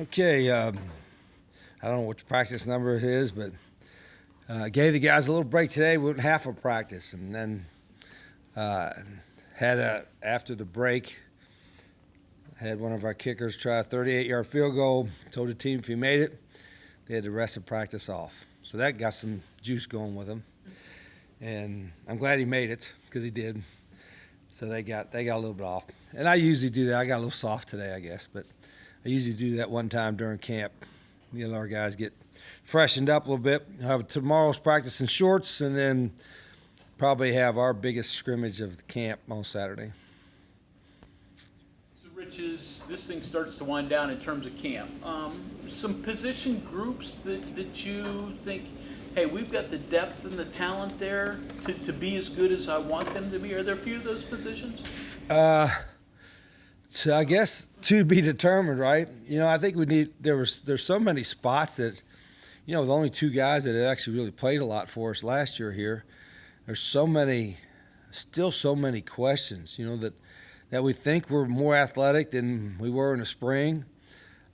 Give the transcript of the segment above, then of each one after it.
Okay, I don't know what the practice number it is, but gave the guys a little break today. We went half of practice, and then after the break, had one of our kickers try a 38-yard field goal. Told the team if he made it, they had the rest of practice off. So that got some juice going with him, and I'm glad he made it because he did. So they got a little bit off, and I usually do that. I got a little soft today, I guess, but I usually do that one time during camp. Our guys get freshened up a little bit. I'll have tomorrow's practice in shorts, and then probably have our biggest scrimmage of the camp on Saturday. So, Rich, as this thing starts to wind down in terms of camp, some position groups that you think, hey, we've got the depth and the talent there to be as good as I want them to be? Are there a few of those positions? So I guess to be determined, right? I think there's so many spots that, with only two guys that had actually really played a lot for us last year here, there's still so many questions, that we think we're more athletic than we were in the spring.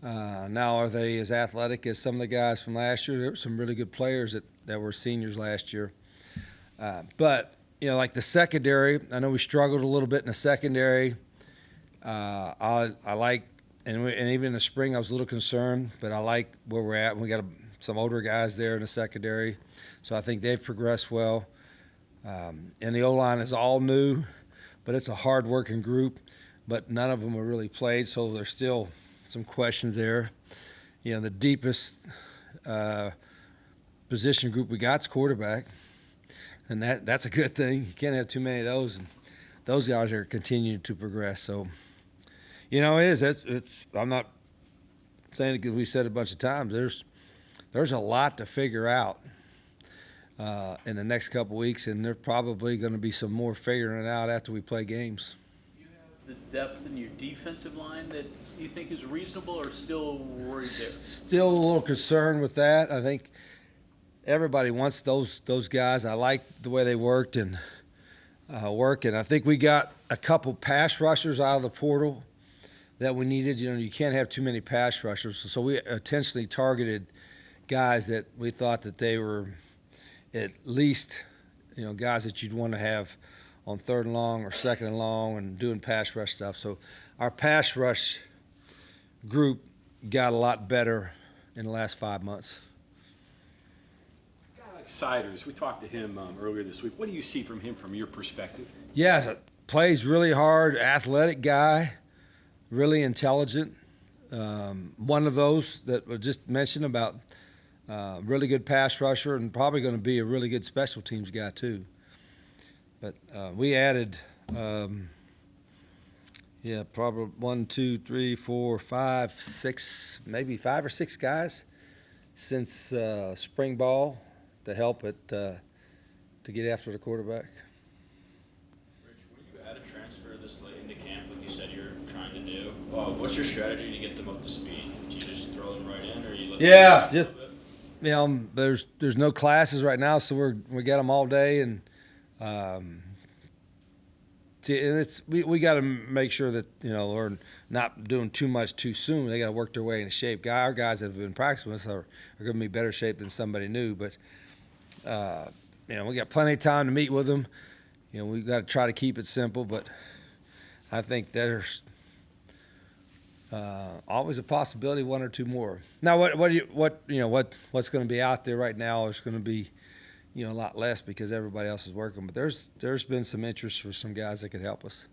Now, are they as athletic as some of the guys from last year? There were some really good players that were seniors last year. But, like the secondary, I know we struggled a little bit in the secondary. I like, and even in the spring I was a little concerned, but I like where we're at. We got some older guys there in the secondary, so I think they've progressed well. And the O-line is all new, but it's a hard-working group, but none of them have really played, so there's still some questions there. The deepest position group we got is quarterback, and that's a good thing. You can't have too many of those, and those guys are continuing to progress. So, it is. I'm not saying it because we said it a bunch of times. There's a lot to figure out in the next couple weeks, and there's probably going to be some more figuring it out after we play games. Do you have the depth in your defensive line that you think is reasonable, or still worried there? Still a little concerned with that. I think everybody wants those guys. I like the way they worked and I think we got a couple pass rushers out of the portal that we needed. You can't have too many pass rushers, so we intentionally targeted guys that we thought that they were at least, guys that you'd want to have on third and long or second and long and doing pass rush stuff. So our pass rush group got a lot better in the last 5 months. Siders, we talked to him earlier this week. What do you see from him from your perspective? Yeah, plays really hard, athletic guy, really intelligent. One of those that I just mentioned about really good pass rusher and probably going to be a really good special teams guy too. But we added, probably 1, 2, 3, 4, 5, 6, maybe 5 or 6 guys since spring ball to help to get after the quarterback. Rich, when you add a transfer this late into camp, like you said you're trying to do, what's your strategy to get them up to speed? Do you just throw them right in, or you let them there's no classes right now, so we got them all day, and we got to make sure that we're not doing too much too soon. They got to work their way into shape. Our guys that have been practicing with us are going to be better shape than somebody new, but we got plenty of time to meet with them. We got to try to keep it simple, but I think there's always a possibility 1 or 2 more. Now, what's going to be out there right now is going to be a lot less because everybody else is working. But there's been some interest for some guys that could help us.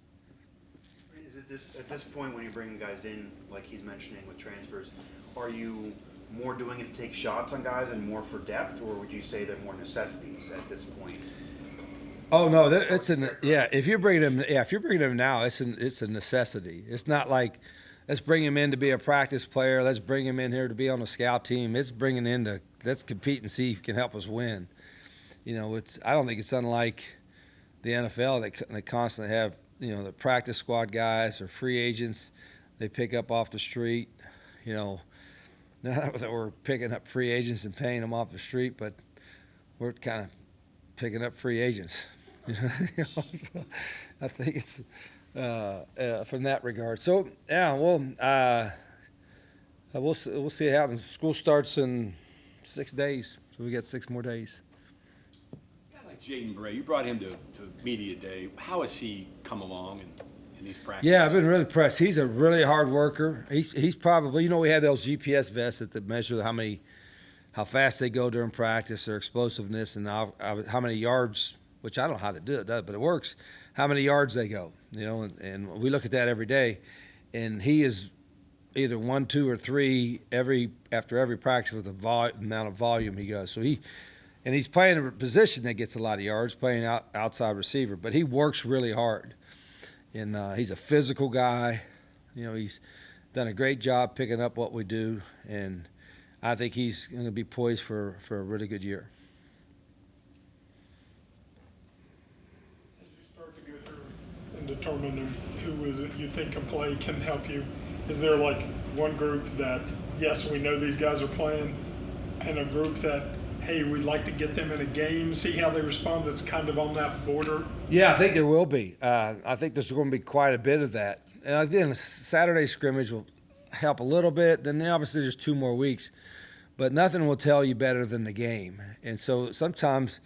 Is it at this point when you're bringing guys in, like he's mentioning with transfers, are you more doing it to take shots on guys and more for depth, or would you say they're more necessities at this point? Oh no, if you're bringing them now, it's a necessity. It's not like let's bring him in to be a practice player. Let's bring him in here to be on a scout team. It's bringing in let's compete and see if he can help us win. I don't think it's unlike the NFL. They constantly have the practice squad guys or free agents they pick up off the street. Not that we're picking up free agents and paying them off the street, but we're kind of picking up free agents. So I think it's from that regard. So yeah, well, We'll see what happens. School starts in 6 days, so we got 6 more days. Yeah, like Jaden Bray, you brought him to media day. How has he come along in these practices? Yeah, I've been really impressed. He's a really hard worker. He's probably, we have those GPS vests that measure how fast they go during practice, their explosiveness, and how many yards, which I don't know how to do it, but it works, how many yards they go, and we look at that every day. And he is either 1, 2, or 3 after every practice with the amount of volume he goes. So he's playing a position that gets a lot of yards, playing outside receiver, but he works really hard. And he's a physical guy. He's done a great job picking up what we do, and I think he's going to be poised for a really good year. As you start to go through and determine who is it you think can help you, is there like one group that, yes, we know these guys are playing, and a group that, hey, we'd like to get them in a game, see how they respond, that's kind of on that border? Yeah, I think there will be. I think there's going to be quite a bit of that. And again, Saturday scrimmage will help a little bit. Then obviously there's 2 more weeks. But nothing will tell you better than the game. And so sometimes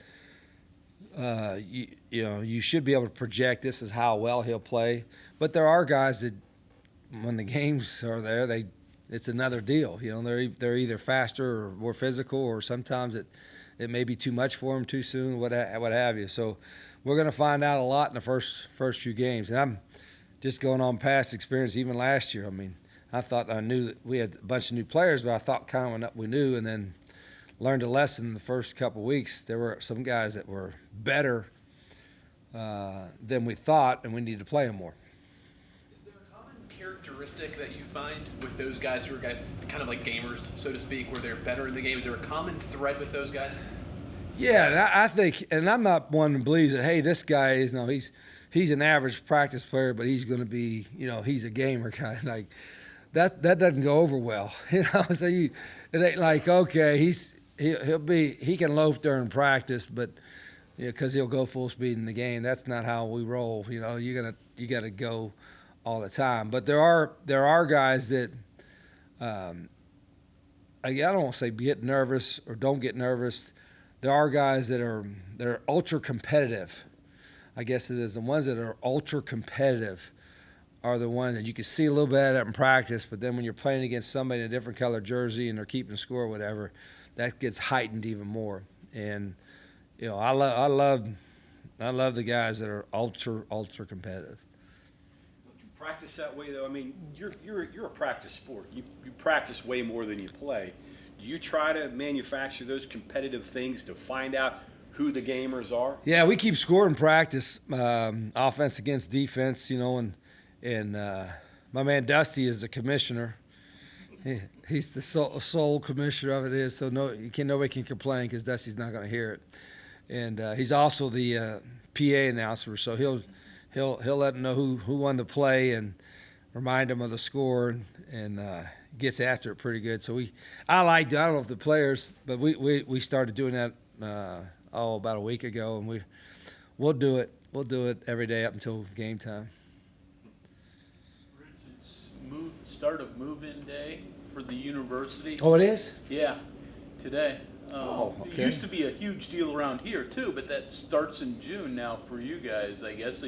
you should be able to project this is how well he'll play. But there are guys that when the games are there, it's another deal. They're either faster or more physical, or sometimes it may be too much for them too soon, what have you. So we're going to find out a lot in the first few games. And I'm just going on past experience, even last year. I mean, I thought I knew that we had a bunch of new players, but I thought kind of we knew, and then learned a lesson in the first couple of weeks. There were some guys that were better than we thought, and we needed to play them more. Is there a common characteristic that you find with those guys who are guys kind of like gamers, so to speak, where they're better in the game? Is there a common thread with those guys? Yeah, and I think, and I'm not one that believes that, hey, this guy is, he's an average practice player, but he's going to be, he's a gamer kind of like. That doesn't go over well, So it ain't like, okay, he can loaf during practice, but because he'll go full speed in the game. That's not how we roll. You got to go all the time. But there are guys that I don't want to say get nervous or don't get nervous. There are guys that are ultra competitive. I guess it is the ones that are ultra competitive. Are the ones that you can see a little bit of that in practice, but then when you're playing against somebody in a different color jersey and they're keeping score or whatever, that gets heightened even more. And I love the guys that are ultra competitive. Don't you practice that way though? I mean, you're a practice sport. You practice way more than you play. Do you try to manufacture those competitive things to find out who the gamers are? Yeah, we keep score in practice, offense against defense, And my man Dusty is the commissioner. He's the sole commissioner of it. So nobody can complain because Dusty's not going to hear it. And he's also the PA announcer, so he'll let them know who won the play and remind them of the score, and gets after it pretty good. So I don't know if the players, but we started doing that about a week ago, and we'll do it. We'll do it every day up until game time. Start of move-in day for the university. Oh, it is? Yeah, today. Okay. It used to be a huge deal around here too, but that starts in June now for you guys, I guess. So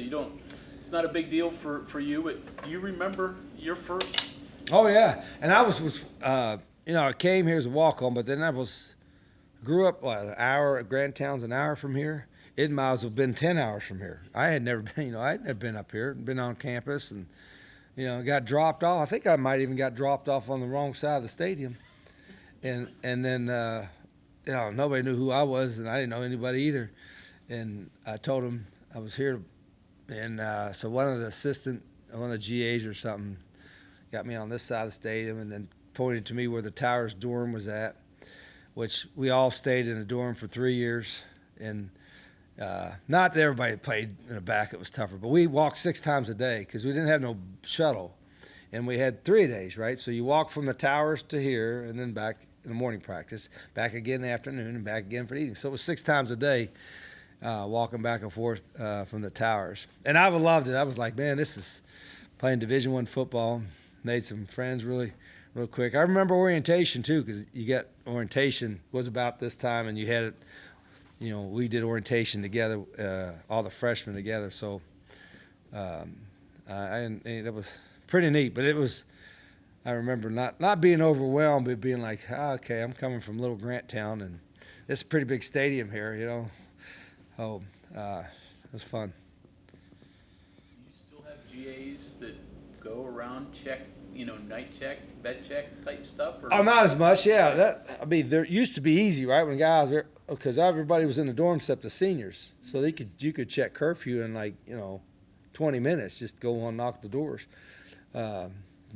it's not a big deal for you, but do you remember your first? Oh yeah, and I I came here as a walk-on, but then grew up an hour. Grandtown's an hour from here. It might as well have been 10 hours from here. I had never been, up here, been on campus, and got dropped off. I think I might even got dropped off on the wrong side of the stadium. And then, nobody knew who I was, and I didn't know anybody either. And I told them I was here. And so one of the GAs or something got me on this side of the stadium and then pointed to me where the Towers dorm was at, which we all stayed in a dorm for 3 years. And not that everybody played in the back, it was tougher, but we walked 6 times a day because we didn't have no shuttle, and we had 3 days, right? So you walk from the Towers to here and then back in the morning practice, back again in the afternoon, and back again for the evening. So it was 6 times a day walking back and forth from the Towers. And I loved it. I was like, man, this is playing Division I football. Made some friends really real quick. I remember orientation too, because you got orientation was about this time, and you had it. You know, we did orientation together, all the freshmen together. So, and it was pretty neat. But it was, I remember not being overwhelmed, but being like, okay, I'm coming from Little Grant Town, and it's a pretty big stadium here. You know, it was fun. You still have GAs that go around, check, night check, bed check type stuff? Or Oh, not as much. Yeah, there used to be easy, right? When guys, because everybody was in the dorm except the seniors, so you could check curfew in 20 minutes. Just go on, knock the doors. But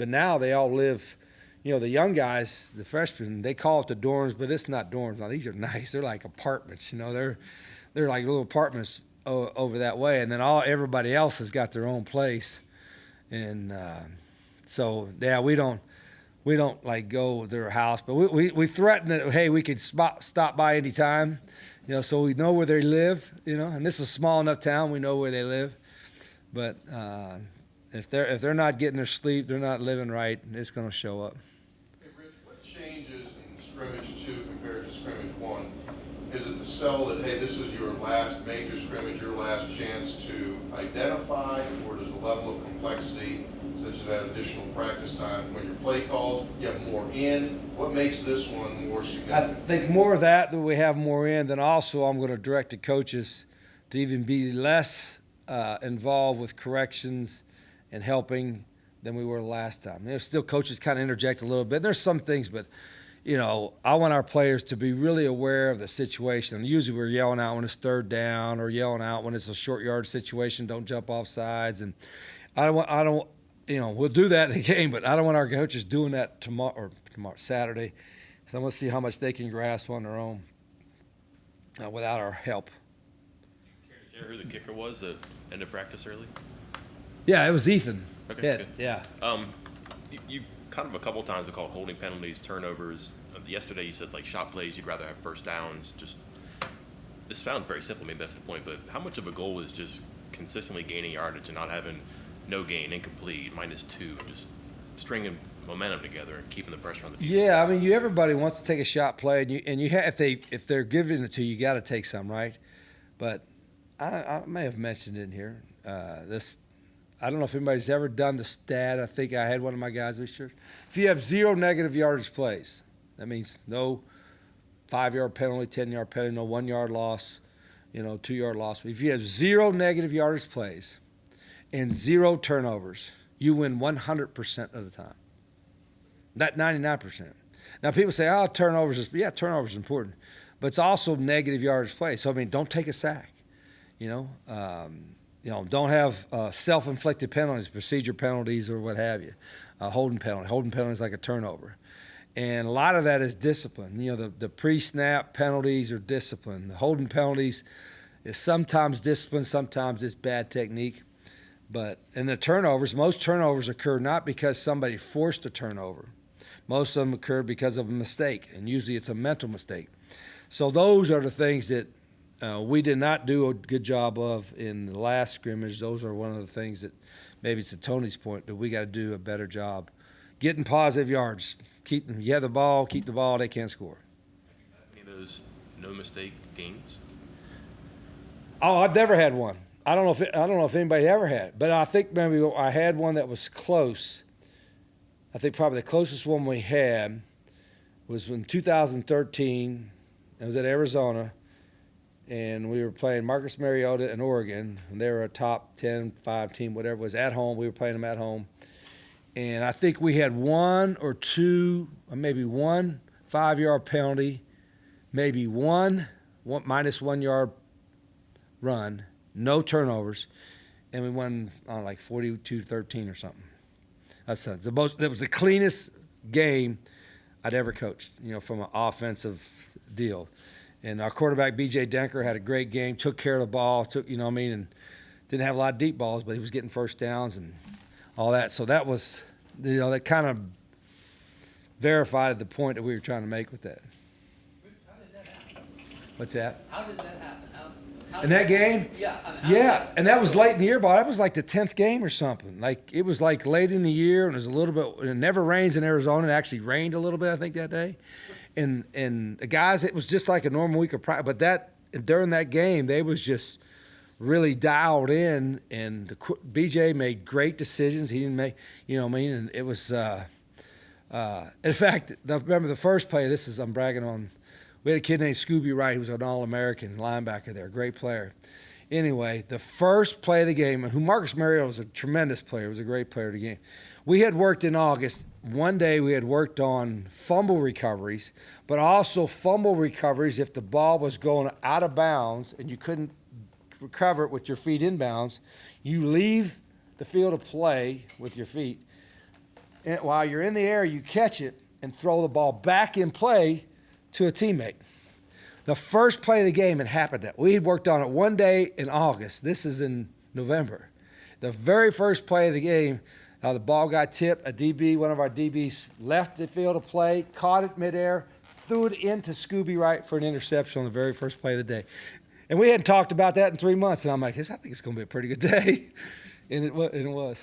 now they all live. The young guys, the freshmen, they call it the dorms, but it's not dorms. Now these are nice. They're like apartments. They're like little apartments over that way, and then everybody else has got their own place, and so yeah, we don't go to their house, but we threaten that, hey, we could stop by any time, so we know where they live, and this is a small enough town, we know where they live, but if they're not getting their sleep, they're not living right, it's going to show up. Hey, Rich, what changes in scrimmage 2 compared to scrimmage 1? Is it the sell that, hey, this is your last major scrimmage, your last chance to identify, or does the level of complexity, such as that additional practice time, when your play calls, you have more in? What makes this one more I significant? think more of that we have more in, then also I'm going to direct the coaches to even be less involved with corrections and helping than we were the last time. There's still coaches kind of interject a little bit. There's some things, but I want our players to be really aware of the situation. Usually we're yelling out when it's third down or yelling out when it's a short yard situation, don't jump off sides. And we'll do that in the game, but I don't want our coaches doing that tomorrow, Saturday. So I'm going to see how much they can grasp on their own without our help. Care to share who the kicker was that ended practice early? Yeah, it was Ethan. Okay, good. Yeah. You kind of a couple times have called holding penalties, turnovers. Yesterday you said shot plays, you'd rather have first downs. Just this sounds very simple, maybe that's the point, but how much of a goal is just consistently gaining yardage and not having no gain, incomplete, -2, just stringing momentum together and keeping the pressure on the defense? Yeah, I mean, everybody wants to take a shot play, and you have, if they're giving it to you, you got to take some, right? But I may have mentioned it in here. I don't know if anybody's ever done the stat. I think I had one of my guys research. If you have 0 negative yardage plays, that means no 5-yard penalty, 10-yard penalty, no 1-yard loss, 2-yard loss. If you have 0 negative yardage plays and 0 turnovers, you win 100% of the time. Not 99%. Now people say, turnovers is important, but it's also negative yardage plays. So don't take a sack. Don't have self-inflicted penalties, procedure penalties, or what have you. Holding penalty. Holding penalty is like a turnover. And a lot of that is discipline. The pre-snap penalties are discipline. The holding penalties is sometimes discipline, sometimes it's bad technique. And the turnovers, most turnovers occur not because somebody forced a turnover. Most of them occur because of a mistake, and usually it's a mental mistake. So those are the things that we did not do a good job of in the last scrimmage. Those are one of the things that, maybe to Tony's point, that we got to do a better job getting positive yards. You have the ball, keep the ball, they can't score. Any of those no mistake games? Oh, I've never had one. I don't know if anybody ever had it, but I think maybe I had one that was close. I think probably the closest one we had was in 2013. It was at Arizona. And we were playing Marcus Mariota in Oregon, and they were a top 10, 5 team, whatever it was, at home. We were playing them at home. And I think we had 1 or 2, or maybe 1 5-yard penalty, maybe one -1 yard run, no turnovers, and we won on 42-13 or something. That was the cleanest game I'd ever coached, from an offensive deal. And our quarterback, B.J. Denker, had a great game, took care of the ball, and didn't have a lot of deep balls, but he was getting first downs and all that. So that was, that kind of verified the point that we were trying to make with that. How did that happen? What's that? How did that happen? In that game? Yeah, and that was late in the year, but that was like the 10th game or something. Like it was like late in the year, and it was a little bit. It never rains in Arizona. It actually rained a little bit, I think, that day. And the guys, it was just like a normal week of practice. But during that game, they was just really dialed in, and BJ made great decisions. He didn't make, and it was. In fact, remember the first play. I'm bragging on. We had a kid named Scooby Wright who was an All-American linebacker there, great player. Anyway, the first play of the game, who Marcus Mariota was a tremendous player, was a great player of the game. We had worked in August. One day we had worked on fumble recoveries, but also fumble recoveries if the ball was going out of bounds and you couldn't recover it with your feet inbounds. You leave the field of play with your feet. And while you're in the air, you catch it and throw the ball back in play to a teammate. The first play of the game, it happened that we had worked on it one day in August. This is in November. The very first play of the game, the ball got tipped. One of our DBs left the field of play, caught it midair, threw it into Scooby Wright for an interception on the very first play of the day. And we hadn't talked about that in 3 months. And I'm like, I think it's going to be a pretty good day. And it was.